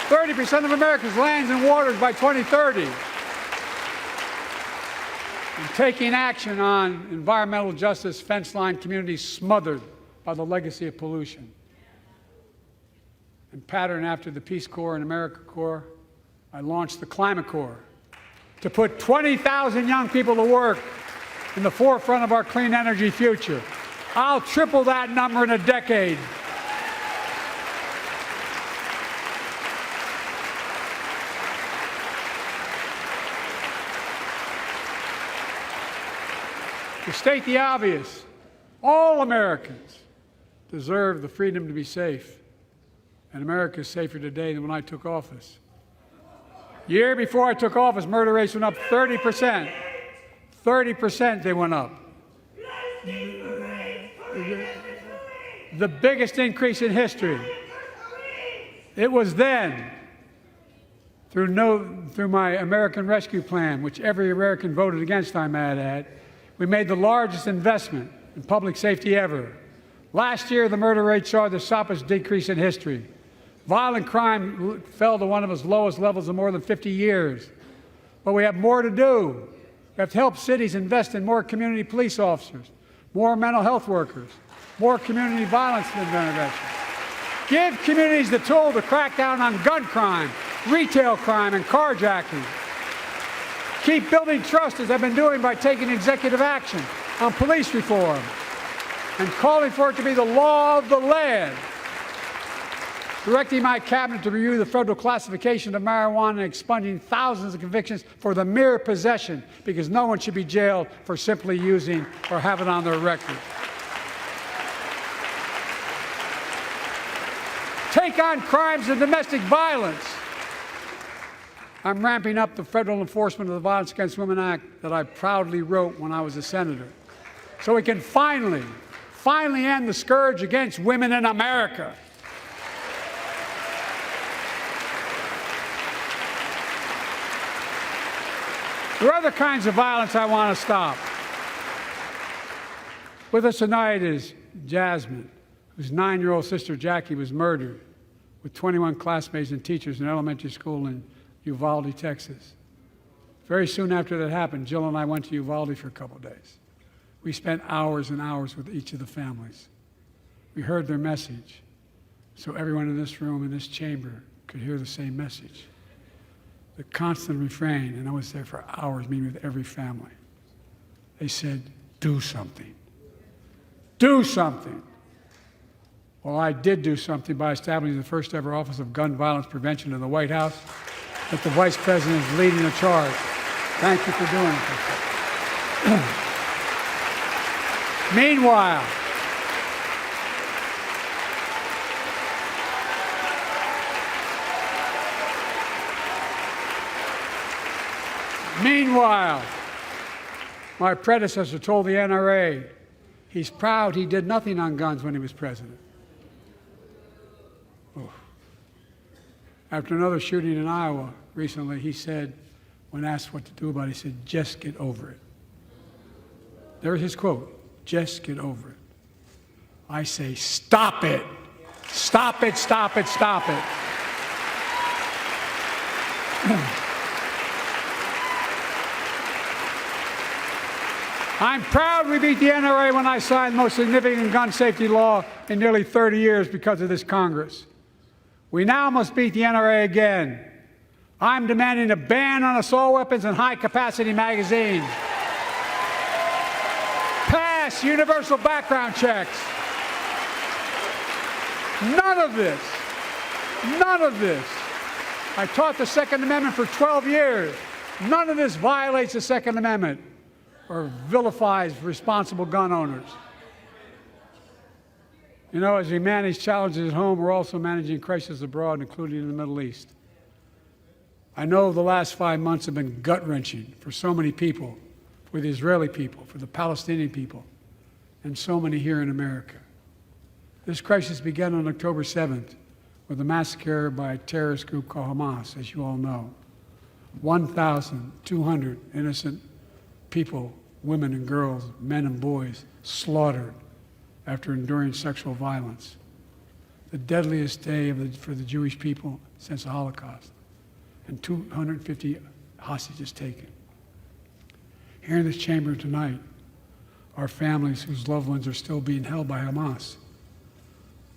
30% of America's lands and waters by 2030, and taking action on environmental justice fence line communities smothered by the legacy of pollution. And patterned after the Peace Corps and AmeriCorps, I launched the Climate Corps to put 20,000 young people to work in the forefront of our clean energy future. I'll triple that number in a decade. To state the obvious, all Americans deserve the freedom to be safe, and America is safer today than when I took office. Year before I took office, murder rates went up 30%. 30% they went up. The biggest increase in history. It was then, through my American Rescue Plan, which every American voted against, I might add, we made the largest investment in public safety ever. Last year, the murder rate saw the sharpest decrease in history. Violent crime fell to one of its lowest levels in more than 50 years. But we have more to do. We have to help cities invest in more community police officers, more mental health workers, more community violence intervention. Give communities the tool to crack down on gun crime, retail crime, and carjacking. Keep building trust, as I've been doing by taking executive action on police reform and calling for it to be the law of the land. Directing my cabinet to review the federal classification of marijuana and expunging thousands of convictions for the mere possession, because no one should be jailed for simply using or have it on their record. Take on crimes of domestic violence. I'm ramping up the federal enforcement of the Violence Against Women Act that I proudly wrote when I was a senator, so we can finally end the scourge against women in America. There are other kinds of violence I want to stop. With us tonight is Jasmine, whose 9-year-old sister Jackie was murdered with 21 classmates and teachers in elementary school in Uvalde, Texas. Very soon after that happened, Jill and I went to Uvalde for a couple of days. We spent hours and hours with each of the families. We heard their message, so everyone in this room, in this chamber, could hear the same message. The constant refrain, and I was there for hours meeting with every family. They said, do something. Do something. Well, I did do something by establishing the first ever Office of Gun Violence Prevention in the White House, that the Vice President is leading the charge. Thank you for doing it. Meanwhile, my predecessor told the NRA he's proud he did nothing on guns when he was president. Oh. After another shooting in Iowa recently, he said, when asked what to do about it, he said, just get over it. There's his quote, just get over it. I say, stop it. Stop it, stop it, stop it. I'm proud we beat the NRA when I signed the most significant gun safety law in nearly 30 years because of this Congress. We now must beat the NRA again. I'm demanding a ban on assault weapons and high-capacity magazines. Pass universal background checks. None of this. I taught the Second Amendment for 12 years. None of this violates the Second Amendment or vilifies responsible gun owners. You know, as we manage challenges at home, we're also managing crises abroad, including in the Middle East. I know the last 5 months have been gut-wrenching for so many people, for the Israeli people, for the Palestinian people, and so many here in America. This crisis began on October 7th with a massacre by a terrorist group called Hamas, as you all know. 1,200 innocent people, women and girls, men and boys, slaughtered after enduring sexual violence. the deadliest day for the Jewish people since the Holocaust, and 250 hostages taken. Here in this chamber tonight are families whose loved ones are still being held by Hamas.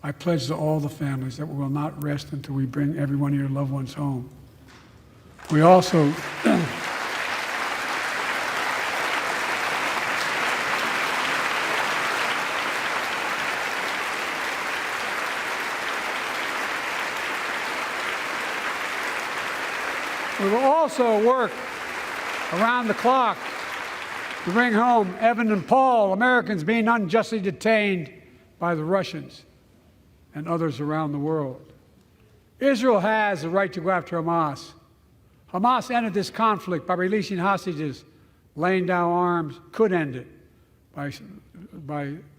I pledge to all the families that we will not rest until we bring every one of your loved ones home. We also we will also work around the clock to bring home Evan and Paul, Americans being unjustly detained by the Russians and others around the world. Israel has the right to go after Hamas. Hamas ended this conflict by releasing hostages, laying down arms, could end it by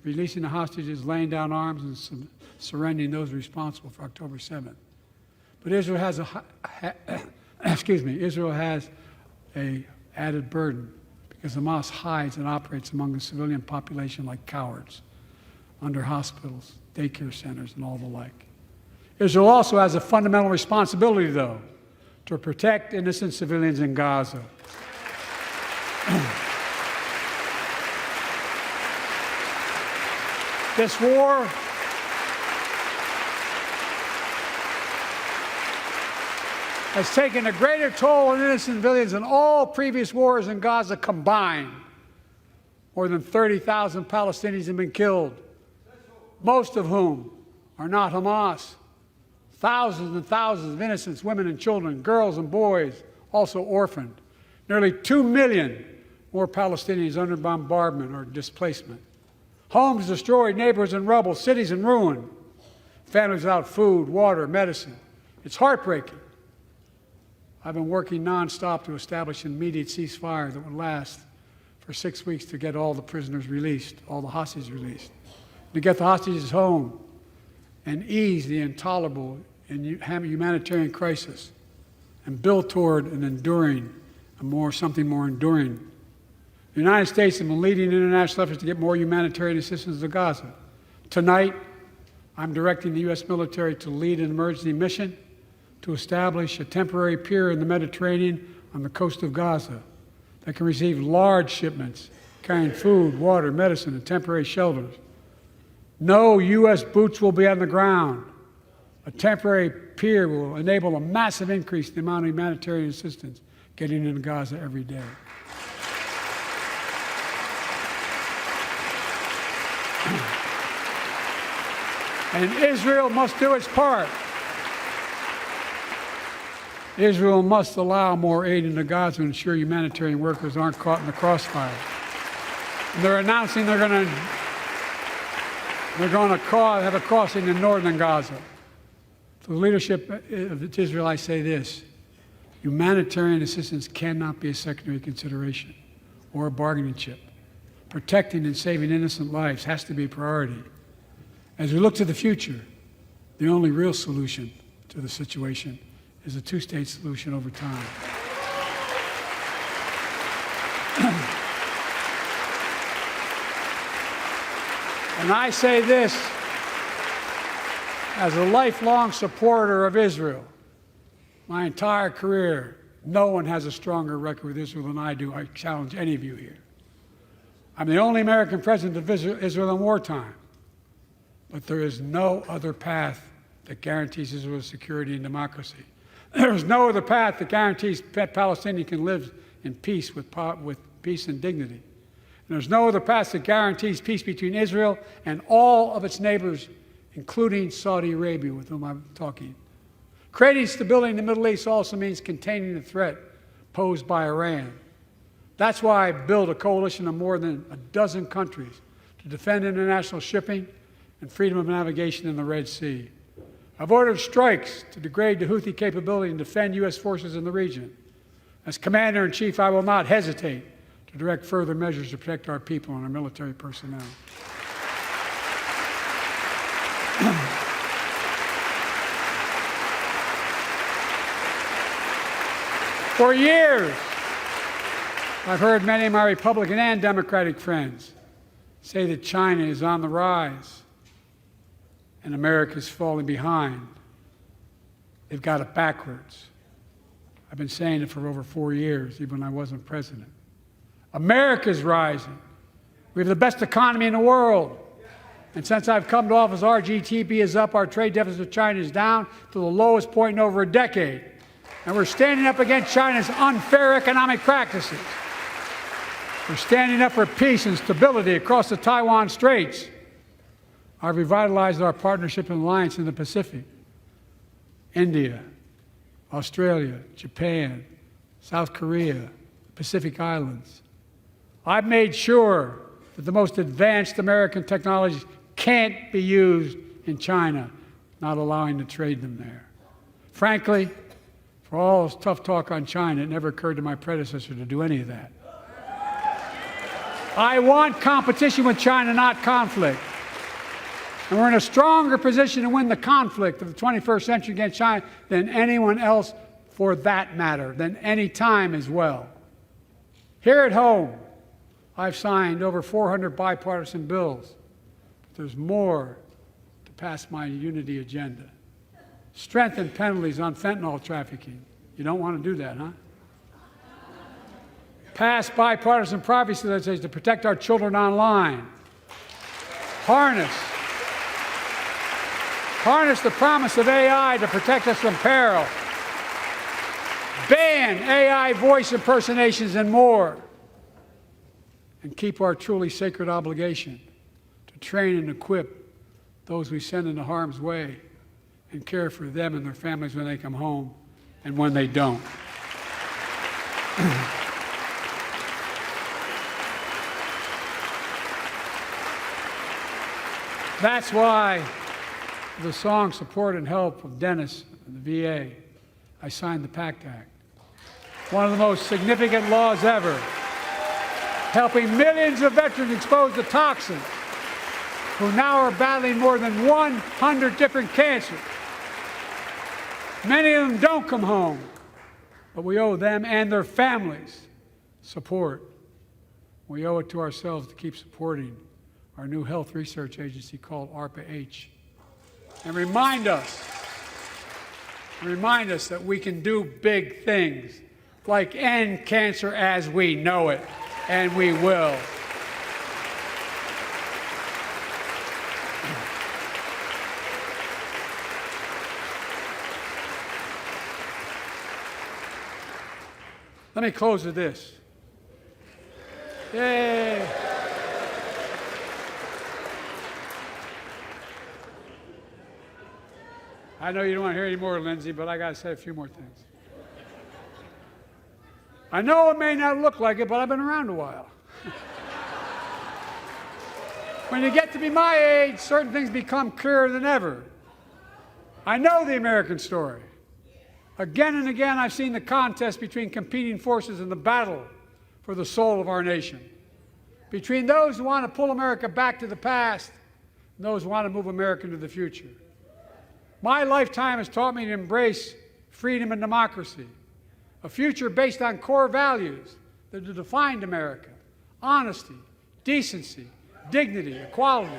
releasing the hostages, laying down arms, and surrendering those responsible for October 7th. But Israel has Israel has an added burden because Hamas hides and operates among the civilian population like cowards, under hospitals, daycare centers, and all the like. Israel also has a fundamental responsibility, though, to protect innocent civilians in Gaza. This war has taken a greater toll on innocent civilians than all previous wars in Gaza combined. More than 30,000 Palestinians have been killed, most of whom are not Hamas. Thousands and thousands of innocent women and children, girls and boys, also orphaned. Nearly 2 million more Palestinians under bombardment or displacement. Homes destroyed, neighborhoods in rubble, cities in ruin. Families without food, water, medicine. It's heartbreaking. I've been working nonstop to establish an immediate ceasefire that would last for 6 weeks to get all the prisoners released, all the hostages released, to get the hostages home and ease the intolerable and humanitarian crisis and build toward an enduring, something more enduring. The United States has been leading international efforts to get more humanitarian assistance to Gaza. Tonight, I'm directing the U.S. military to lead an emergency mission to establish a temporary pier in the Mediterranean on the coast of Gaza that can receive large shipments carrying food, water, medicine, and temporary shelters. No U.S. boots will be on the ground. A temporary pier will enable a massive increase in the amount of humanitarian assistance getting into Gaza every day. And Israel must do its part. Israel must allow more aid into Gaza to ensure humanitarian workers aren't caught in the crossfire. And they're announcing they're going to have a crossing in northern Gaza. To the leadership of Israel, I say this: humanitarian assistance cannot be a secondary consideration or a bargaining chip. Protecting and saving innocent lives has to be a priority. As we look to the future, the only real solution to the situation is a two-state solution over time. And I say this as a lifelong supporter of Israel. My entire career, no one has a stronger record with Israel than I do. I challenge any of you here. I'm the only American president of Israel in wartime. But there is no other path that guarantees Israel's security and democracy. There is no other path that guarantees Palestinians can live in peace with peace and dignity. And there's no other path that guarantees peace between Israel and all of its neighbors, including Saudi Arabia, with whom I'm talking. Creating stability in the Middle East also means containing the threat posed by Iran. That's why I built a coalition of more than a dozen countries to defend international shipping and freedom of navigation in the Red Sea. I've ordered strikes to degrade the Houthi capability and defend U.S. forces in the region. As Commander-in-Chief, I will not hesitate to direct further measures to protect our people and our military personnel. For years, I've heard many of my Republican and Democratic friends say that China is on the rise and America's falling behind. They've got it backwards. I've been saying it for over 4 years, even when I wasn't president. America's rising. We have the best economy in the world. And since I've come to office, our GDP is up, our trade deficit with China is down to the lowest point in over a decade. And we're standing up against China's unfair economic practices. We're standing up for peace and stability across the Taiwan Straits. I've revitalized our partnership and alliance in the Pacific. India, Australia, Japan, South Korea, Pacific Islands. I've made sure that the most advanced American technologies can't be used in China, not allowing to trade them there. Frankly, for all this tough talk on China, it never occurred to my predecessor to do any of that. I want competition with China, not conflict. And we're in a stronger position to win the conflict of the 21st century against China than anyone else, for that matter, than any time as well. Here at home, I've signed over 400 bipartisan bills. But there's more to pass my unity agenda. Strengthen penalties on fentanyl trafficking. You don't want to do that, huh? Pass bipartisan privacy legislation to protect our children online. Harness the promise of AI to protect us from peril. Ban AI voice impersonations and more. And keep our truly sacred obligation to train and equip those we send into harm's way and care for them and their families when they come home and when they don't. That's why the song Support and Help of Dennis and the VA, I signed the PACT Act. One of the most significant laws ever, helping millions of veterans exposed to toxins who now are battling more than 100 different cancers. Many of them don't come home, but we owe them and their families support. We owe it to ourselves to keep supporting our new health research agency called ARPA-H. And remind us that we can do big things, like end cancer as we know it, and we will. Let me close with this. Yay! I know you don't want to hear any more, Lindsay, but I got to say a few more things. I know it may not look like it, but I've been around a while. When you get to be my age, certain things become clearer than ever. I know the American story. Again and again, I've seen the contest between competing forces in the battle for the soul of our nation. Between those who want to pull America back to the past and those who want to move America into the future. My lifetime has taught me to embrace freedom and democracy, a future based on core values that have defined America: honesty, decency, dignity, equality,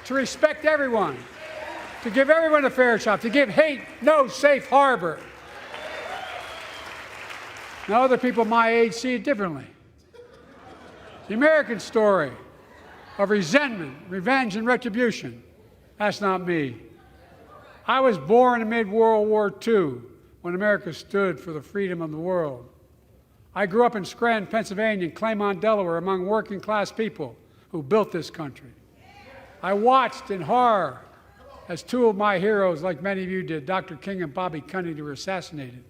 to respect everyone, to give everyone a fair shot, to give hate no safe harbor. Now, other people my age see it differently. The American story of resentment, revenge, and retribution, that's not me. I was born amid World War II, when America stood for the freedom of the world. I grew up in Scranton, Pennsylvania, and Claymont, Delaware, among working-class people who built this country. I watched in horror as two of my heroes, like many of you did, Dr. King and Bobby Kennedy, were assassinated.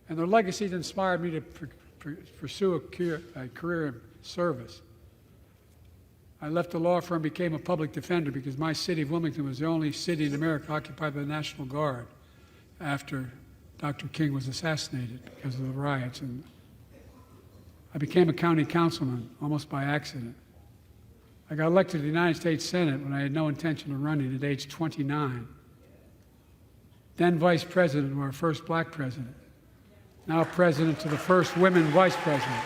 And their legacies inspired me to pursue a career in service. I left the law firm and became a public defender because my city of Wilmington was the only city in America occupied by the National Guard after Dr. King was assassinated because of the riots. And I became a county councilman almost by accident. I got elected to the United States Senate when I had no intention of running at age 29. Then vice president of our first black president. Now president to the first women vice president.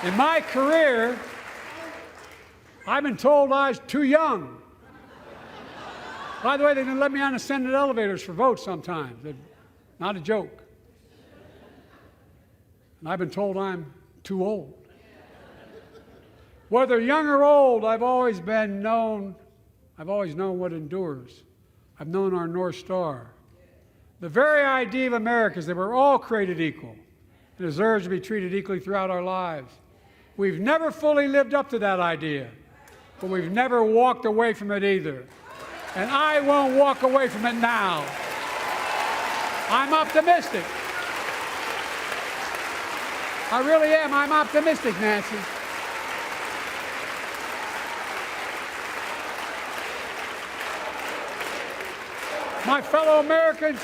In my career, I've been told I was too young. By the way, they didn't let me on the Senate elevators for votes sometimes. Not a joke. And I've been told I'm too old. Whether young or old, I've always known what endures. I've known our North Star. The very idea of America is that we're all created equal and deserves to be treated equally throughout our lives. We've never fully lived up to that idea, but we've never walked away from it either. And I won't walk away from it now. I'm optimistic. I really am. I'm optimistic, Nancy. My fellow Americans,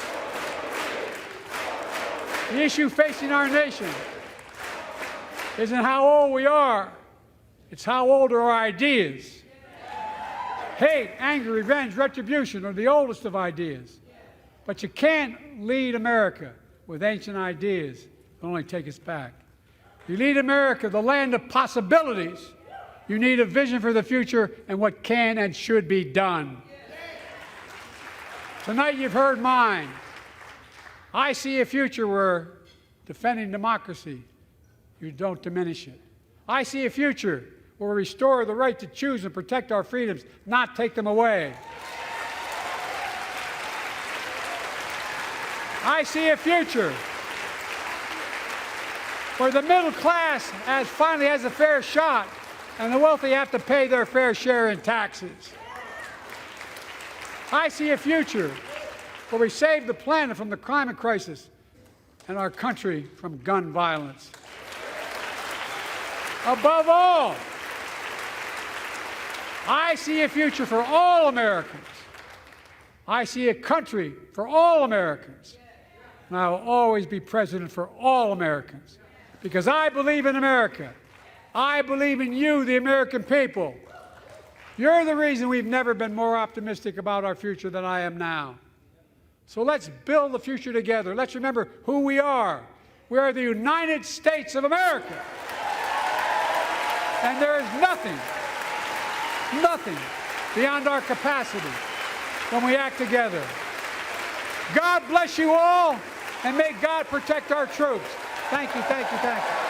the issue facing our nation isn't how old we are, it's how old are our ideas. Hate, anger, revenge, retribution are the oldest of ideas. But you can't lead America with ancient ideas that only take us back. You lead America, the land of possibilities. You need a vision for the future and what can and should be done. Tonight you've heard mine. I see a future where defending democracy, you don't diminish it. I see a future where we restore the right to choose and protect our freedoms, not take them away. I see a future where the middle class finally has a fair shot and the wealthy have to pay their fair share in taxes. I see a future where we save the planet from the climate crisis and our country from gun violence. Above all, I see a future for all Americans. I see a country for all Americans. And I will always be president for all Americans because I believe in America. I believe in you, the American people. You're the reason we've never been more optimistic about our future than I am now. So let's build the future together. Let's remember who we are. We are the United States of America. And there is nothing beyond our capacity when we act together. God bless you all, and may God protect our troops. Thank you, thank you, thank you.